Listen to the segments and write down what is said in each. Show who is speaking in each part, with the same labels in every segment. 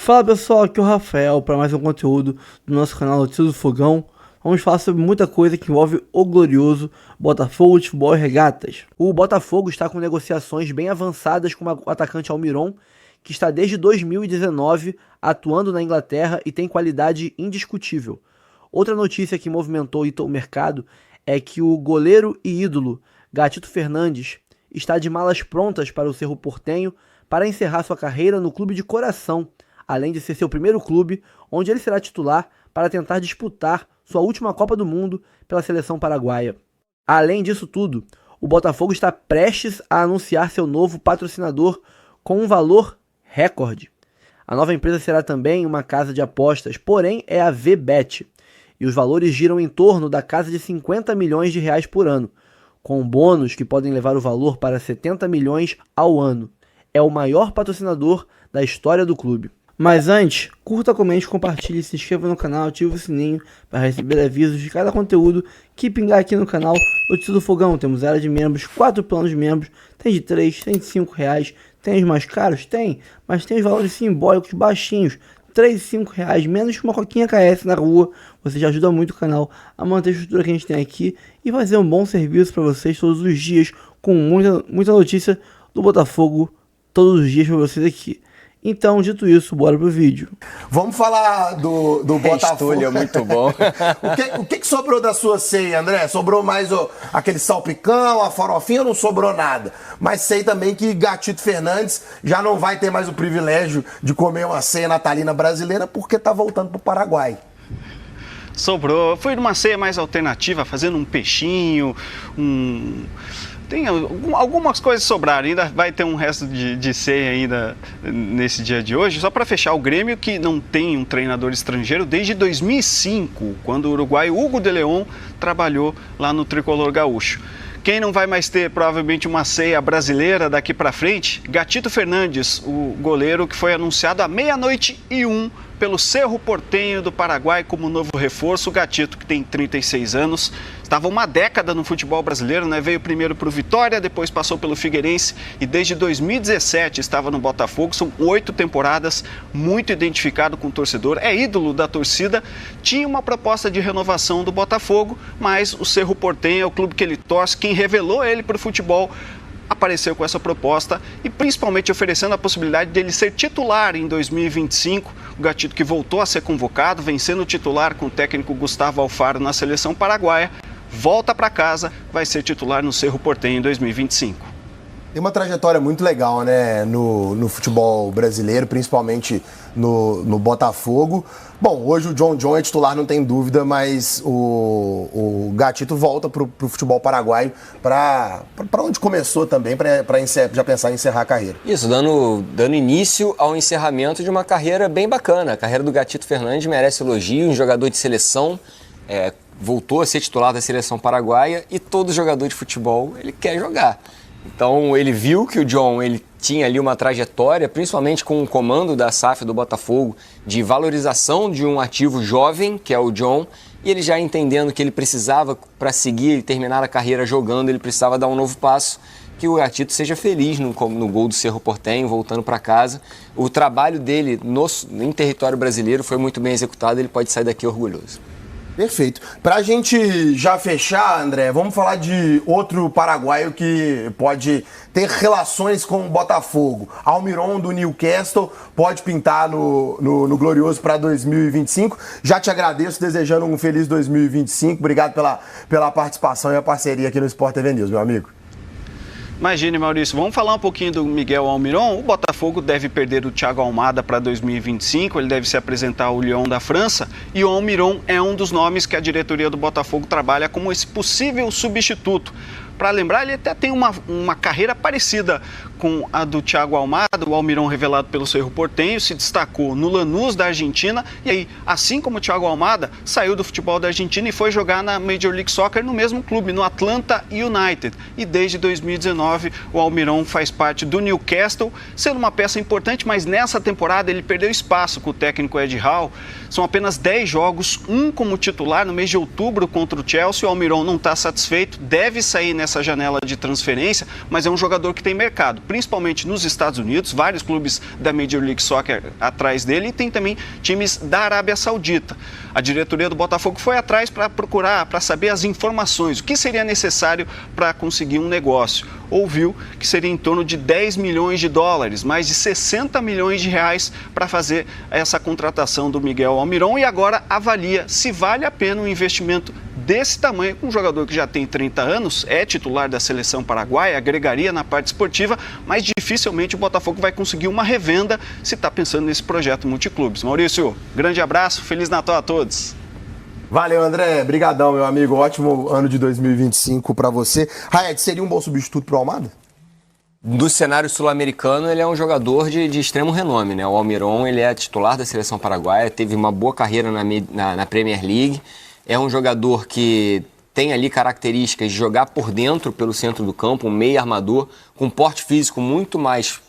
Speaker 1: Fala pessoal, aqui é o Rafael para mais um conteúdo do nosso canal Notícias do Fogão. Vamos falar sobre muita coisa que envolve o glorioso Botafogo de Futebol e Regatas. O Botafogo está com negociações bem avançadas com o atacante Almiron, que está desde 2019 atuando na Inglaterra e tem qualidade indiscutível. Outra notícia que movimentou o mercado é que o goleiro e ídolo Gatito Fernandes está de malas prontas para o Cerro Porteño para encerrar sua carreira no clube de coração, além de ser seu primeiro clube, onde ele será titular para tentar disputar sua última Copa do Mundo pela seleção paraguaia. Além disso tudo, o Botafogo está prestes a anunciar seu novo patrocinador com um valor recorde. A nova empresa será também uma casa de apostas, porém é a VBet, e os valores giram em torno da casa de 50 milhões de reais por ano, com bônus que podem levar o valor para 70 milhões ao ano. É o maior patrocinador da história do clube. Mas antes, curta, comente, compartilhe, se inscreva no canal, ative o sininho para receber avisos de cada conteúdo que pingar aqui no canal Notícias do Fogão. Temos área de membros, 4 planos de membros, tem de 3, tem de 5 reais, tem os mais caros? Tem, mas tem os valores simbólicos baixinhos, 3 e 5 reais, menos que uma coquinha KS na rua. Você já ajuda muito o canal a manter a estrutura que a gente tem aqui e fazer um bom serviço para vocês todos os dias, com muita notícia do Botafogo todos os dias para vocês aqui. Então, dito isso, bora pro vídeo.
Speaker 2: Vamos falar do Botafogo.
Speaker 3: Estúdio, muito bom.
Speaker 2: o que sobrou da sua ceia, André? Sobrou mais aquele salpicão, a farofinha, ou não sobrou nada? Mas sei também que Gatito Fernandes já não vai ter mais o privilégio de comer uma ceia natalina brasileira porque tá voltando pro Paraguai.
Speaker 3: Sobrou. Fui numa ceia mais alternativa, fazendo um peixinho, Tem algumas coisas sobraram, ainda vai ter um resto de ceia ainda nesse dia de hoje. Só para fechar, o Grêmio, que não tem um treinador estrangeiro desde 2005, quando o uruguaio Hugo de León trabalhou lá no Tricolor Gaúcho. Quem não vai mais ter provavelmente uma ceia brasileira daqui para frente? Gatito Fernandes, o goleiro que foi anunciado à 00:01 pelo Cerro Porteño do Paraguai como novo reforço. O Gatito, que tem 36 anos, estava uma década no futebol brasileiro, né? Veio primeiro para o Vitória, depois passou pelo Figueirense e desde 2017 estava no Botafogo. São 8 temporadas, muito identificado com o torcedor, é ídolo da torcida. Tinha uma proposta de renovação do Botafogo, mas o Cerro Porteño é o clube que ele torce. Quem revelou ele para o futebol apareceu com essa proposta e principalmente oferecendo a possibilidade dele ser titular em 2025. O Gatito, que voltou a ser convocado, vencendo o titular com o técnico Gustavo Alfaro na seleção paraguaia, volta para casa, vai ser titular no Cerro Porteño em 2025.
Speaker 2: Tem uma trajetória muito legal, né, no futebol brasileiro, principalmente no Botafogo. Bom, hoje o John é titular, não tem dúvida, mas o Gatito volta para o futebol paraguaio, para onde começou também, para já pensar em encerrar a carreira.
Speaker 4: Isso, dando início ao encerramento de uma carreira bem bacana. A carreira do Gatito Fernandes merece elogio, um jogador de seleção, voltou a ser titular da seleção paraguaia e todo jogador de futebol ele quer jogar. Então ele viu que o John ele tinha ali uma trajetória, principalmente com o comando da SAF do Botafogo, de valorização de um ativo jovem, que é o John, e ele já entendendo que ele precisava, para seguir e terminar a carreira jogando, ele precisava dar um novo passo, que o Gatito seja feliz no gol do Cerro Porteño, voltando para casa. O trabalho dele em território brasileiro foi muito bem executado, ele pode sair daqui orgulhoso.
Speaker 2: Perfeito. Pra gente já fechar, André, vamos falar de outro paraguaio que pode ter relações com o Botafogo. Almiron, do Newcastle, pode pintar no Glorioso para 2025. Já te agradeço, desejando um feliz 2025. Obrigado pela participação e a parceria aqui no Sport TV News, meu amigo.
Speaker 3: Imagine, Maurício, vamos falar um pouquinho do Miguel Almiron. O Botafogo deve perder o Thiago Almada para 2025, ele deve se apresentar ao Lyon da França, e o Almiron é um dos nomes que a diretoria do Botafogo trabalha como esse possível substituto. Para lembrar, ele até tem uma carreira parecida com a do Thiago Almada. O Almiron, revelado pelo Cerro Porteño, se destacou no Lanús da Argentina e aí, assim como o Thiago Almada, saiu do futebol da Argentina e foi jogar na Major League Soccer no mesmo clube, no Atlanta United. E desde 2019 o Almiron faz parte do Newcastle, sendo uma peça importante, mas nessa temporada ele perdeu espaço com o técnico Ed Hall. São apenas 10 jogos, um como titular no mês de outubro contra o Chelsea. O Almiron não está satisfeito, deve sair nessa nessa janela de transferência, mas é um jogador que tem mercado, principalmente nos Estados Unidos, vários clubes da Major League Soccer atrás dele, e tem também times da Arábia Saudita. A diretoria do Botafogo foi atrás para procurar, para saber as informações, o que seria necessário para conseguir um negócio. Ouviu que seria em torno de 10 milhões de dólares, mais de 60 milhões de reais para fazer essa contratação do Miguel Almiron, e agora avalia se vale a pena um investimento desse tamanho, com um jogador que já tem 30 anos, é titular da seleção paraguaia, agregaria na parte esportiva, mas dificilmente o Botafogo vai conseguir uma revenda se está pensando nesse projeto multiclubes. Maurício, grande abraço, Feliz Natal a todos.
Speaker 2: Valeu, André. Brigadão, meu amigo. Ótimo ano de 2025 para você. Raed, seria um bom substituto para o Almada?
Speaker 4: Do cenário sul-americano, ele é um jogador de extremo renome, né? O Almiron, ele é titular da seleção paraguaia, teve uma boa carreira na Premier League. É um jogador que tem ali características de jogar por dentro, pelo centro do campo, um meio armador, com porte físico muito mais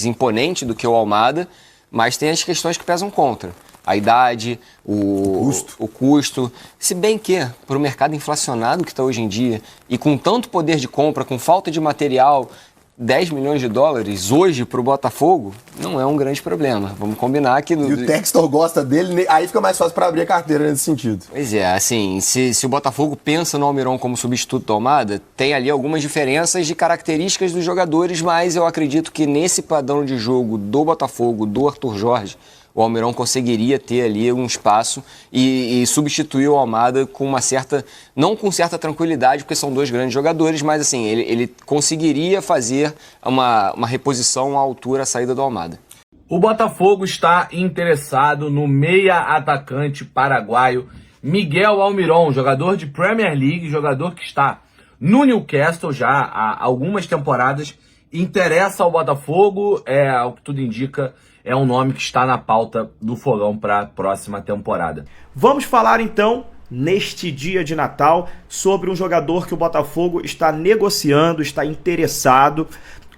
Speaker 4: imponente do que o Almada, mas tem as questões que pesam contra. A idade, o custo. Se bem que, para o mercado inflacionado que está hoje em dia, e com tanto poder de compra, com falta de material, 10 milhões de dólares hoje para o Botafogo não é um grande problema. Vamos combinar que...
Speaker 2: E o Textor gosta dele, aí fica mais fácil para abrir a carteira nesse sentido.
Speaker 4: Pois é, assim, se o Botafogo pensa no Almiron como substituto do Almada, tem ali algumas diferenças de características dos jogadores, mas eu acredito que nesse padrão de jogo do Botafogo, do Arthur Jorge, o Almiron conseguiria ter ali um espaço e substituir o Almada com uma certa, não com certa tranquilidade, porque são dois grandes jogadores, mas assim, ele conseguiria fazer uma reposição à altura à saída do Almada.
Speaker 5: O Botafogo está interessado no meia atacante paraguaio Miguel Almiron, jogador de Premier League, jogador que está no Newcastle já há algumas temporadas, interessa ao Botafogo, ao que tudo indica, é um nome que está na pauta do Fogão para a próxima temporada.
Speaker 6: Vamos falar então, neste dia de Natal, sobre um jogador que o Botafogo está negociando, está interessado,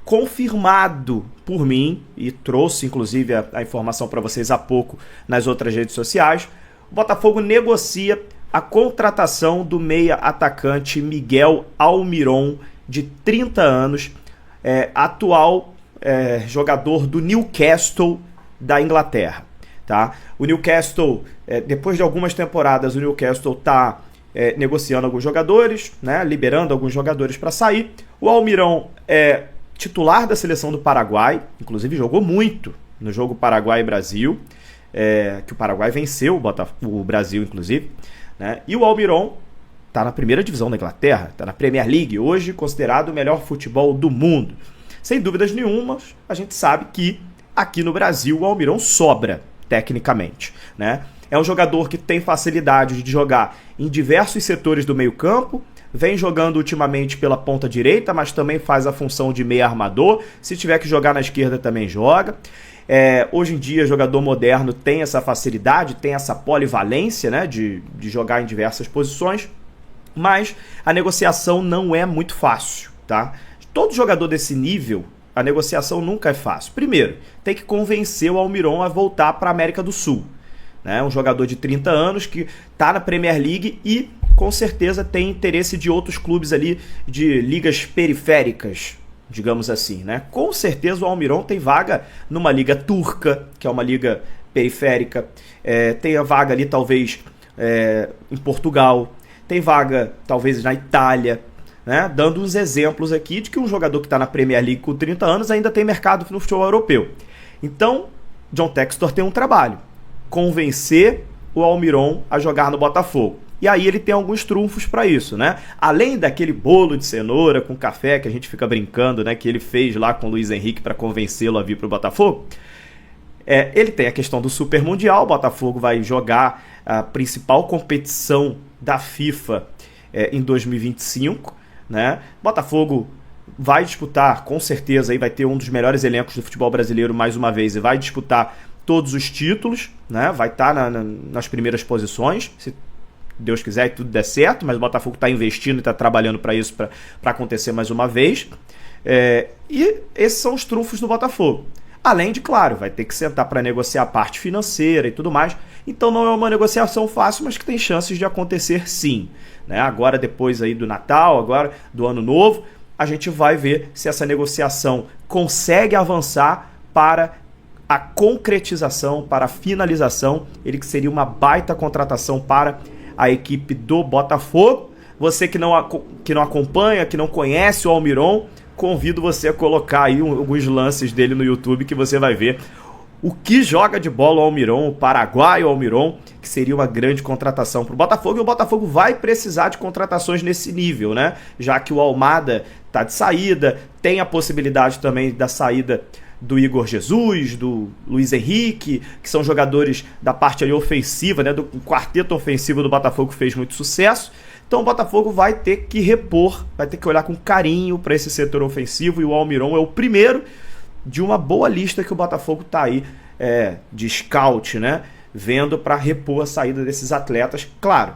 Speaker 6: confirmado por mim, e trouxe inclusive a informação para vocês há pouco nas outras redes sociais. O Botafogo negocia a contratação do meia atacante Miguel Almiron, de 30 anos, atual jogador do Newcastle da Inglaterra, tá? O Newcastle, depois de algumas temporadas, o Newcastle está negociando alguns jogadores, né? Liberando alguns jogadores para sair. O Almiron é titular da seleção do Paraguai, inclusive jogou muito no jogo Paraguai e Brasil, que o Paraguai venceu o Brasil, inclusive, né? E o Almiron está na primeira divisão da Inglaterra, está na Premier League, hoje considerado o melhor futebol do mundo. Sem dúvidas nenhuma, a gente sabe que aqui no Brasil o Almiron sobra, tecnicamente, né? É um jogador que tem facilidade de jogar em diversos setores do meio-campo, vem jogando ultimamente pela ponta direita, mas também faz a função de meio armador. Se tiver que jogar na esquerda, também joga. Hoje em dia, jogador moderno tem essa facilidade, tem essa polivalência, né, de jogar em diversas posições, mas a negociação não é muito fácil, tá? Todo jogador desse nível, a negociação nunca é fácil. Primeiro, tem que convencer o Almiron a voltar para a América do Sul, né? Um jogador de 30 anos que está na Premier League e com certeza tem interesse de outros clubes ali de ligas periféricas, digamos assim, né? Com certeza o Almiron tem vaga numa liga turca, que é uma liga periférica, tem a vaga ali talvez em Portugal, tem vaga talvez na Itália, né? Dando uns exemplos aqui de que um jogador que está na Premier League com 30 anos ainda tem mercado no futebol europeu. Então, John Textor tem um trabalho: convencer o Almiron a jogar no Botafogo. E aí ele tem alguns trunfos para isso, né? Além daquele bolo de cenoura com café que a gente fica brincando, né, que ele fez lá com o Luiz Henrique para convencê-lo a vir para o Botafogo, ele tem a questão do Super Mundial. O Botafogo vai jogar a principal competição da FIFA em 2025, né? Botafogo vai disputar, com certeza, aí vai ter um dos melhores elencos do futebol brasileiro mais uma vez, e vai disputar todos os títulos, né? Vai estar nas primeiras posições, se Deus quiser e tudo der certo, mas o Botafogo está investindo e está trabalhando para isso, para acontecer mais uma vez. E esses são os trunfos do Botafogo. Além de, claro, vai ter que sentar para negociar a parte financeira e tudo mais, Então não é uma negociação fácil, mas que tem chances de acontecer sim, né? Agora, depois aí do Natal, agora do Ano Novo, a gente vai ver se essa negociação consegue avançar para a concretização, para a finalização, ele que seria uma baita contratação para a equipe do Botafogo. Você que não acompanha, que não conhece o Almiron, convido você a colocar aí alguns lances dele no YouTube que você vai ver o que joga de bola o Almiron, o paraguaio Almiron, que seria uma grande contratação para o Botafogo. E o Botafogo vai precisar de contratações nesse nível, né? Já que o Almada está de saída, tem a possibilidade também da saída do Igor Jesus, do Luiz Henrique, que são jogadores da parte ali ofensiva, né? Do quarteto ofensivo do Botafogo, que fez muito sucesso. Então o Botafogo vai ter que repor, vai ter que olhar com carinho para esse setor ofensivo, e o Almiron é o primeiro de uma boa lista que o Botafogo está aí de scout, né? Vendo para repor a saída desses atletas, claro,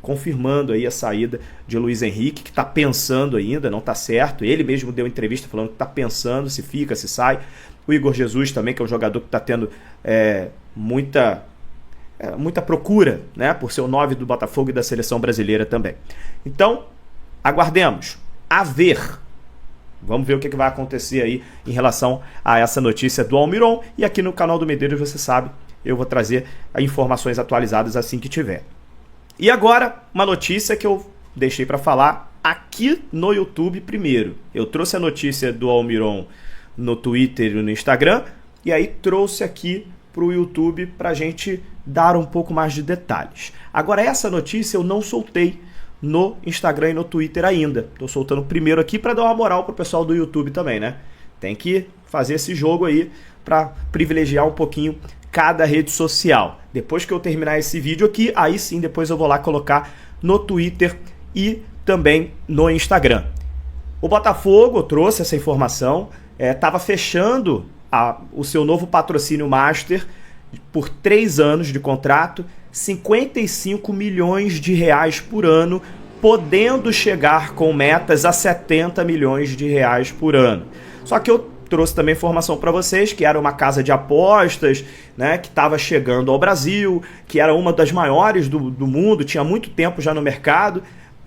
Speaker 6: confirmando aí a saída de Luiz Henrique, que está pensando ainda, não está certo. Ele mesmo deu entrevista falando que está pensando se fica, se sai. O Igor Jesus também, que é um jogador que está tendo muita procura, né? Por ser o 9 do Botafogo e da seleção brasileira também. Então, aguardemos. A ver. Vamos ver o que vai acontecer aí em relação a essa notícia do Almiron. E aqui no canal do Medeiros, você sabe, eu vou trazer informações atualizadas assim que tiver. E agora, uma notícia que eu deixei para falar aqui no YouTube primeiro. Eu trouxe a notícia do Almiron no Twitter e no Instagram, e aí trouxe aqui para o YouTube para a gente dar um pouco mais de detalhes. Agora, essa notícia eu não soltei no Instagram e no Twitter ainda. Estou soltando primeiro aqui para dar uma moral pro pessoal do YouTube também, né? Tem que fazer esse jogo aí para privilegiar um pouquinho cada rede social. Depois que eu terminar esse vídeo aqui, aí sim depois eu vou lá colocar no Twitter e também no Instagram. O Botafogo, eu trouxe essa informação, estava fechando o seu novo patrocínio Master por 3 anos de contrato, 55 milhões de reais por ano, podendo chegar com metas a 70 milhões de reais por ano. Só que eu trouxe também informação para vocês que era uma casa de apostas, né, que estava chegando ao Brasil, que era uma das maiores do mundo, tinha muito tempo já no mercado,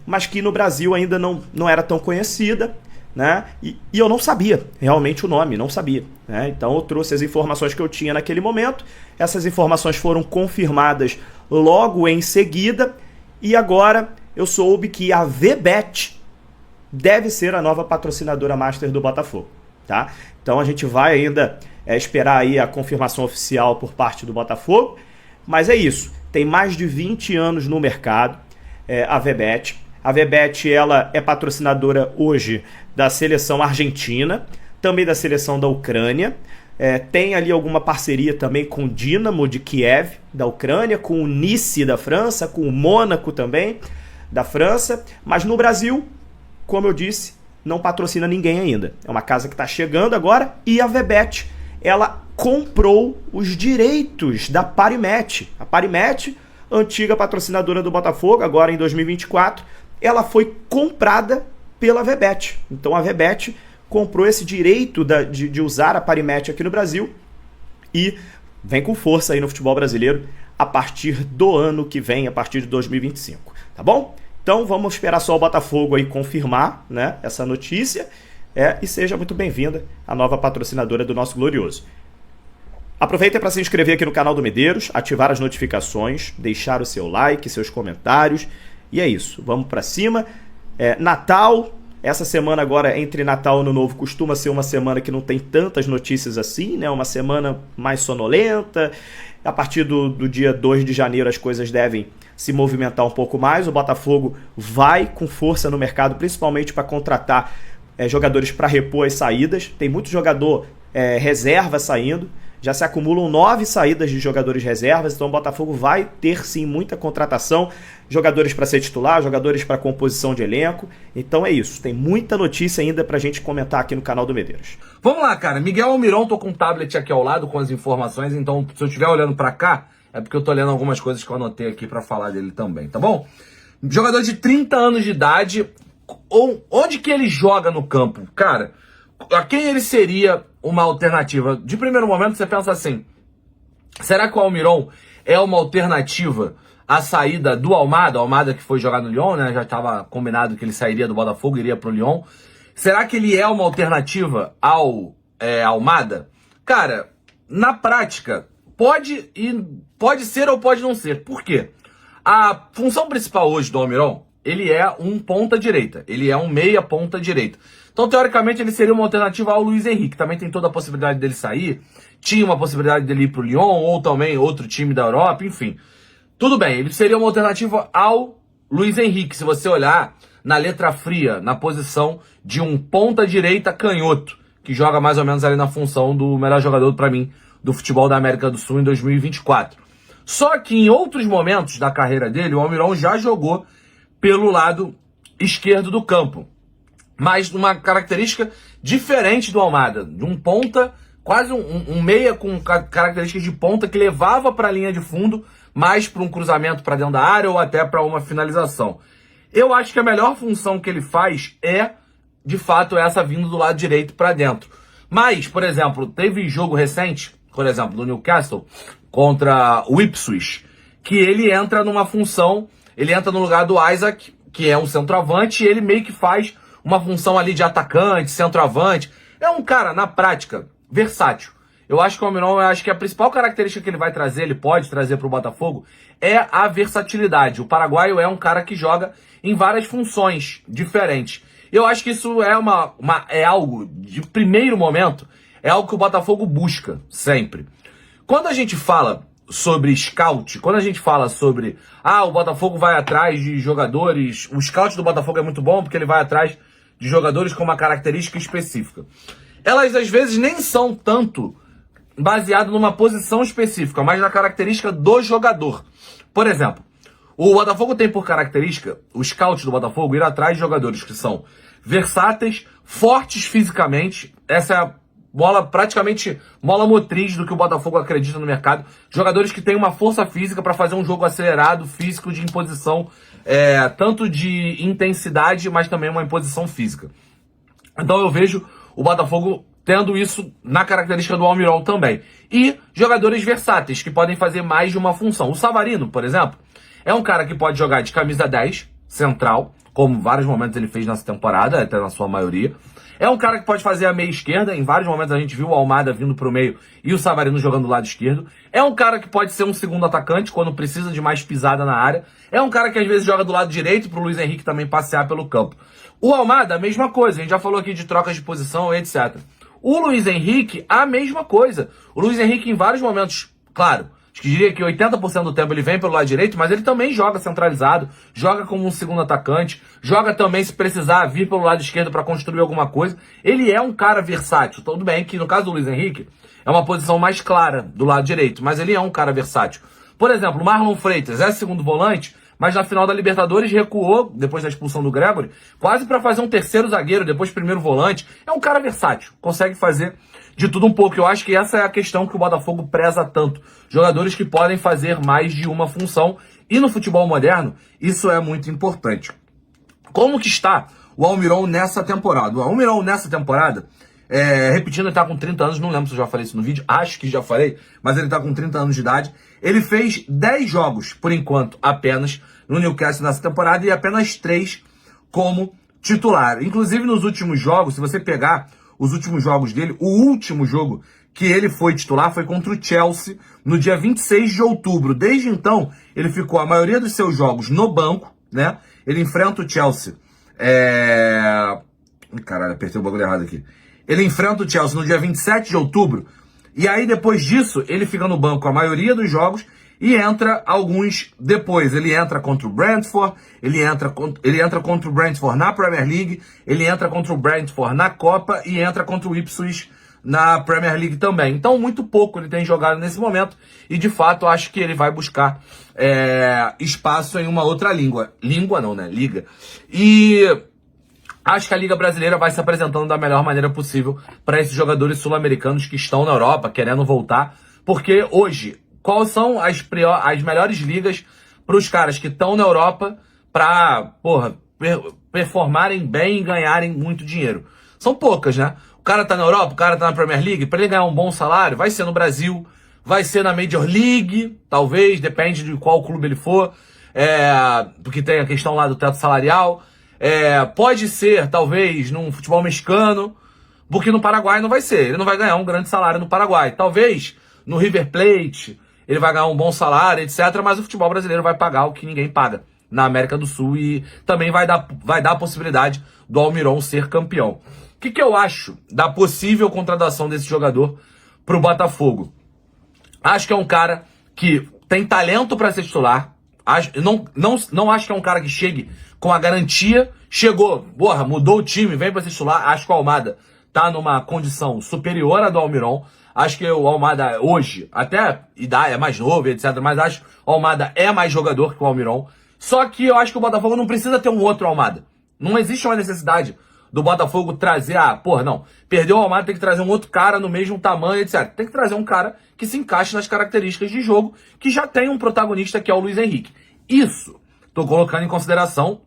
Speaker 6: mas que no Brasil ainda não era tão conhecida, né? E eu não sabia realmente o nome, não sabia, né? Então eu trouxe as informações que eu tinha naquele momento. Essas informações foram confirmadas logo em seguida, e agora eu soube que a VBet deve ser a nova patrocinadora Master do Botafogo, tá? Então a gente vai ainda esperar aí a confirmação oficial por parte do Botafogo, mas é isso, tem mais de 20 anos no mercado, a VBet. A VBet, ela é patrocinadora hoje da seleção argentina, também da seleção da Ucrânia. Tem ali alguma parceria também com o Dinamo de Kiev, da Ucrânia, com o Nice da França, com o Mônaco também, da França. Mas no Brasil, como eu disse, não patrocina ninguém ainda. É uma casa que está chegando agora, e a VBet, ela comprou os direitos da Parimet. A Parimet, antiga patrocinadora do Botafogo, agora em 2024, ela foi comprada pela VBet. Então a VBet comprou esse direito de usar a Parimet aqui no Brasil e vem com força aí no futebol brasileiro a partir do ano que vem, a partir de 2025, tá bom? Então vamos esperar só o Botafogo aí confirmar, né, essa notícia, e seja muito bem-vinda a nova patrocinadora do nosso glorioso. Aproveita para se inscrever aqui no canal do Medeiros, ativar as notificações, deixar o seu like, seus comentários, e é isso, vamos para cima. Natal, essa semana agora entre Natal e Ano Novo costuma ser uma semana que não tem tantas notícias assim, né? Uma semana mais sonolenta. A partir do dia 2 de janeiro as coisas devem se movimentar um pouco mais. O Botafogo vai com força no mercado, principalmente para contratar jogadores para repor as saídas. Tem muito jogador reserva saindo. Já se acumulam 9 saídas de jogadores reservas, então o Botafogo vai ter sim muita contratação, jogadores para ser titular, jogadores para composição de elenco. Então é isso, tem muita notícia ainda pra gente comentar aqui no canal do Medeiros.
Speaker 5: Vamos lá, cara. Miguel Almiron, tô com um tablet aqui ao lado com as informações, então se eu estiver olhando pra cá, é porque eu tô lendo algumas coisas que eu anotei aqui pra falar dele também, tá bom? Jogador de 30 anos de idade, onde que ele joga no campo? Cara, a quem ele seria uma alternativa? De primeiro momento você pensa assim, Será que o Almiron é uma alternativa à saída do Almada? O Almada que foi jogar no Lyon, né? Já estava combinado que ele sairia do Botafogo, iria pro Lyon. Será que ele é uma alternativa ao Almada? Cara, na prática, pode ser ou pode não ser. Por quê? A função principal hoje do Almiron, ele é um ponta-direita. Ele é um meia ponta-direita. Então, teoricamente, ele seria uma alternativa ao Luiz Henrique. Também tem toda a possibilidade dele sair. Tinha uma possibilidade dele ir pro Lyon, ou também outro time da Europa, enfim. Tudo bem, ele seria uma alternativa ao Luiz Henrique, se você olhar na letra fria, na posição de um ponta-direita canhoto, que joga mais ou menos ali na função do melhor jogador, para mim, do futebol da América do Sul em 2024. Só que em outros momentos da carreira dele, o Almiron já jogou pelo lado esquerdo do campo. Mas uma característica diferente do Almada, de um ponta, quase um meia com características de ponta que levava para a linha de fundo, mais para um cruzamento para dentro da área ou até para uma finalização. Eu acho que a melhor função que ele faz é, de fato, essa vindo do lado direito para dentro. Mas, por exemplo, teve jogo recente, por exemplo, do Newcastle contra o Ipswich, que ele entra numa função, ele entra no lugar do Isaac, que é um centroavante, e ele meio que faz uma função ali de atacante, centroavante. É um cara, na prática, versátil. Eu acho que o Almiron, a principal característica que ele vai trazer, ele pode trazer para o Botafogo, é a versatilidade. O paraguaio é um cara que joga em várias funções diferentes. Eu acho que isso é algo de primeiro momento, é algo que o Botafogo busca sempre. Quando a gente fala sobre scout, quando a gente fala sobre o Botafogo vai atrás de jogadores, o scout do Botafogo é muito bom porque ele vai atrás de jogadores com uma característica específica. Elas às vezes nem são tanto baseado numa posição específica, mas na característica do jogador. Por exemplo, o Botafogo tem por característica, o scout do Botafogo, ir atrás de jogadores que são versáteis, fortes fisicamente, essa é a praticamente mola motriz do que o Botafogo acredita no mercado, jogadores que têm uma força física para fazer um jogo acelerado, físico, de imposição, tanto de intensidade, mas também uma imposição física. Então eu vejo o Botafogo tendo isso na característica do Almiron também. E jogadores versáteis, que podem fazer mais de uma função. O Savarino, por exemplo, é um cara que pode jogar de camisa 10, central, como vários momentos ele fez nessa temporada, até na sua maioria. É um cara que pode fazer a meia esquerda, em vários momentos a gente viu o Almada vindo pro meio e o Savarino jogando do lado esquerdo. É um cara que pode ser um segundo atacante, quando precisa de mais pisada na área. É um cara que às vezes joga do lado direito, pro Luiz Henrique também passear pelo campo. O Almada, a mesma coisa, a gente já falou aqui de trocas de posição, etc. O Luiz Henrique, a mesma coisa. O Luiz Henrique, em vários momentos, claro, acho que diria que 80% do tempo ele vem pelo lado direito, mas ele também joga centralizado, joga como um segundo atacante, joga também, se precisar, vir pelo lado esquerdo para construir alguma coisa. Ele é um cara versátil. Tudo bem que, no caso do Luiz Henrique, é uma posição mais clara do lado direito, mas ele é um cara versátil. Por exemplo, o Marlon Freitas é segundo volante, mas na final da Libertadores recuou, depois da expulsão do Gregory, quase para fazer um terceiro zagueiro, depois primeiro volante. É um cara versátil, consegue fazer de tudo um pouco. Eu acho que essa é a questão que o Botafogo preza tanto. Jogadores que podem fazer mais de uma função. E no futebol moderno, isso é muito importante. Como que está o Almiron nessa temporada? O Almiron nessa temporada, repetindo, ele está com 30 anos, não lembro se eu já falei isso no vídeo, acho que já falei, mas ele está com 30 anos de idade. Ele fez 10 jogos, por enquanto, apenas, no Newcastle nessa temporada, e apenas 3 como titular. Inclusive, nos últimos jogos, se você pegar os últimos jogos dele, o último jogo que ele foi titular foi contra o Chelsea, no dia 26 de outubro. Desde então, ele ficou a maioria dos seus jogos no banco, né? Ele enfrenta o Chelsea. Caralho, apertei o bagulho errado aqui. Ele enfrenta o Chelsea no dia 27 de outubro. E aí, depois disso, ele fica no banco a maioria dos jogos e entra alguns depois. Ele entra contra o Brentford, ele entra contra o Brentford na Premier League, ele entra contra o Brentford na Copa e entra contra o Ipswich na Premier League também. Então, muito pouco ele tem jogado nesse momento e, de fato, acho que ele vai buscar espaço em uma outra língua. Língua não, né? Liga. E acho que a Liga Brasileira vai se apresentando da melhor maneira possível para esses jogadores sul-americanos que estão na Europa, querendo voltar. Porque hoje, quais são as melhores ligas para os caras que estão na Europa para, performarem bem e ganharem muito dinheiro? São poucas, né? O cara tá na Europa, o cara tá na Premier League, para ele ganhar um bom salário, vai ser no Brasil, vai ser na Major League, talvez, depende de qual clube ele for, porque tem a questão lá do teto salarial. Pode ser, talvez, num futebol mexicano, porque no Paraguai não vai ser. Ele não vai ganhar um grande salário no Paraguai. Talvez no River Plate ele vai ganhar um bom salário, etc. Mas o futebol brasileiro vai pagar o que ninguém paga na América do Sul e também vai dar a possibilidade do Almiron ser campeão. O que eu acho da possível contratação desse jogador pro Botafogo? Acho que é um cara que tem talento para ser titular. Não acho que é um cara que chegue com a garantia. Chegou, mudou o time, vem para ser titular. Acho que o Almada tá numa condição superior à do Almiron. Acho que o Almada hoje, até idade é mais novo, etc. Mas acho que o Almada é mais jogador que o Almiron. Só que eu acho que o Botafogo não precisa ter um outro Almada. Não existe uma necessidade do Botafogo trazer, perdeu o Almada, tem que trazer um outro cara no mesmo tamanho, etc. Tem que trazer um cara que se encaixe nas características de jogo, que já tem um protagonista que é o Luiz Henrique. Isso, tô colocando em consideração,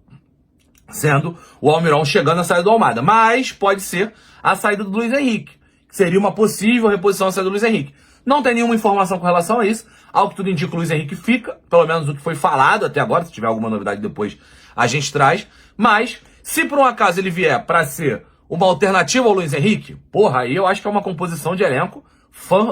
Speaker 5: sendo o Almiron chegando à saída do Almada. Mas pode ser a saída do Luiz Henrique, que seria uma possível reposição à saída do Luiz Henrique. Não tem nenhuma informação com relação a isso. Ao que tudo indica, o Luiz Henrique fica, pelo menos o que foi falado até agora. Se tiver alguma novidade depois, a gente traz. Mas, se por um acaso ele vier para ser uma alternativa ao Luiz Henrique, aí eu acho que é uma composição de elenco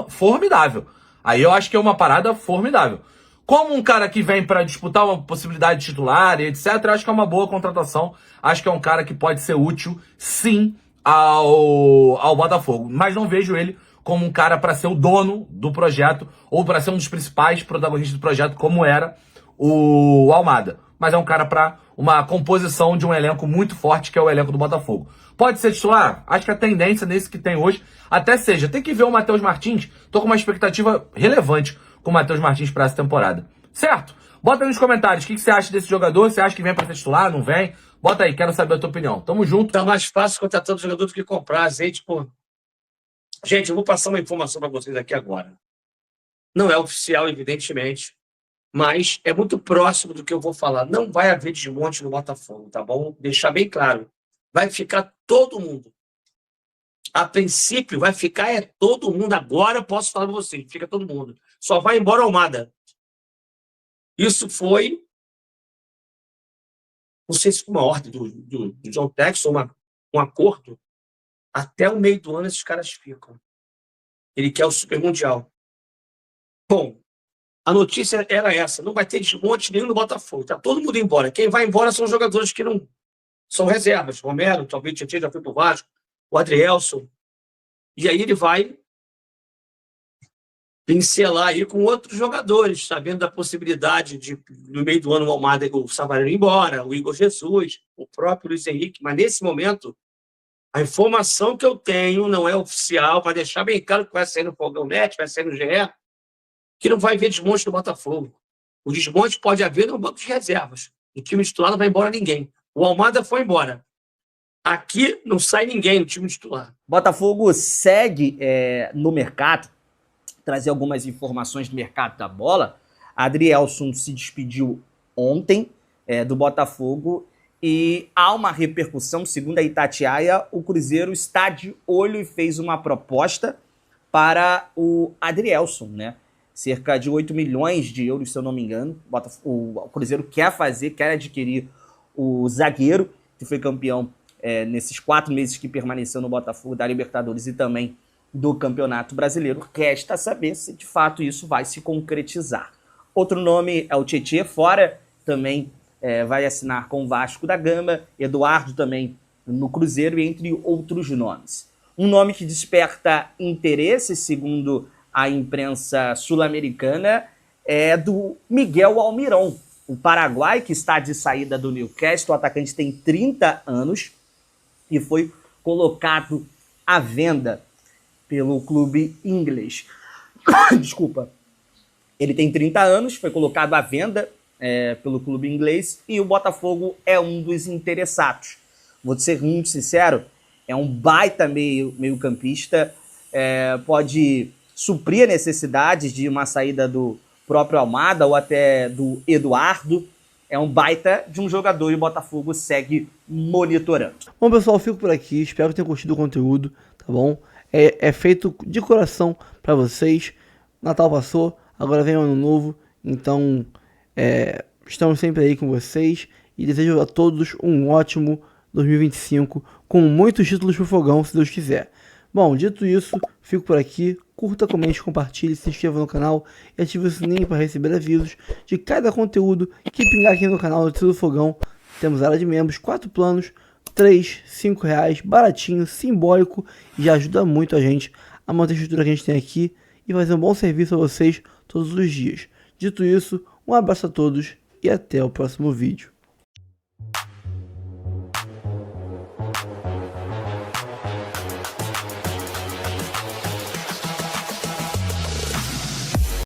Speaker 5: formidável. Aí eu acho que é uma parada formidável. Como um cara que vem para disputar uma possibilidade de titular e etc, acho que é uma boa contratação. Acho que é um cara que pode ser útil, sim, ao Botafogo. Mas não vejo ele como um cara para ser o dono do projeto ou para ser um dos principais protagonistas do projeto, como era o Almada. Mas é um cara para uma composição de um elenco muito forte, que é o elenco do Botafogo. Pode ser titular? Acho que a tendência nesse que tem hoje até seja. Tem que ver o Matheus Martins. Tô com uma expectativa relevante com o Matheus Martins para essa temporada. Certo? Bota aí nos comentários o que você acha desse jogador. Você acha que vem para ser titular? Não vem? Bota aí, quero saber a tua opinião. Tamo junto.
Speaker 7: Tá mais fácil contratar o jogador do que comprar azeite, pô. Gente, eu vou passar uma informação para vocês aqui agora. Não é oficial, evidentemente, mas é muito próximo do que eu vou falar. Não vai haver desmonte no Botafogo, tá bom? Deixar bem claro. Vai ficar todo mundo. A princípio, vai ficar todo mundo. Agora eu posso falar para vocês, fica todo mundo. Só vai embora o Almada. Isso foi, não sei se foi uma ordem do John Texton, um acordo. Até o meio do ano esses caras ficam. Ele quer o Super Mundial. Bom, a notícia era essa. Não vai ter desmonte nenhum no Botafogo. Tá todo mundo embora. Quem vai embora são os jogadores que não são reservas. Romero, talvez o Tietchan já foi pro Vasco. O Adrielson. E aí ele vai pincelar aí com outros jogadores, sabendo da possibilidade de, no meio do ano, o Almada e o Savarino ir embora, o Igor Jesus, o próprio Luiz Henrique. Mas nesse momento, a informação que eu tenho não é oficial, para deixar bem claro que vai sair no Fogão Net, vai sair no GE, que não vai haver desmonte do Botafogo. O desmonte pode haver no banco de reservas. No time titular não vai embora ninguém. O Almada foi embora. Aqui não sai ninguém no time titular.
Speaker 8: Botafogo segue no mercado, trazer algumas informações do mercado da bola. Adrielson se despediu ontem do Botafogo e há uma repercussão, segundo a Itatiaia, o Cruzeiro está de olho e fez uma proposta para o Adrielson, né? Cerca de 8 milhões de euros, se eu não me engano. O Cruzeiro quer adquirir o zagueiro, que foi campeão nesses 4 meses que permaneceu no Botafogo, da Libertadores e também do Campeonato Brasileiro. Resta saber se de fato isso vai se concretizar. Outro nome é o Tietchan, fora também vai assinar com o Vasco da Gama, Eduardo também no Cruzeiro, entre outros nomes. Um nome que desperta interesse, segundo a imprensa sul-americana, é do Miguel Almiron, o paraguai que está de saída do Newcastle. O atacante tem 30 anos e foi colocado à venda pelo clube inglês. Desculpa. Ele tem 30 anos, foi colocado à venda pelo clube inglês e o Botafogo é um dos interessados. Vou ser muito sincero, é um baita meio-campista, pode suprir a necessidade de uma saída do próprio Almada ou até do Eduardo. É um baita de um jogador e o Botafogo segue monitorando.
Speaker 1: Bom, pessoal, eu fico por aqui. Espero que tenham curtido o conteúdo, tá bom? É feito de coração para vocês. Natal passou, agora vem o Ano Novo, então estamos sempre aí com vocês e desejo a todos um ótimo 2025 com muitos títulos pro Fogão, se Deus quiser. Bom, dito isso, fico por aqui. Curta, comente, compartilhe, se inscreva no canal e ative o sininho para receber avisos de cada conteúdo que pingar aqui no canal do Tio do Fogão. Temos área de membros, 4 planos, 3, 5 reais, baratinho, simbólico e já ajuda muito a gente a manter a estrutura que a gente tem aqui e fazer um bom serviço a vocês todos os dias. Dito isso, um abraço a todos e até o próximo vídeo.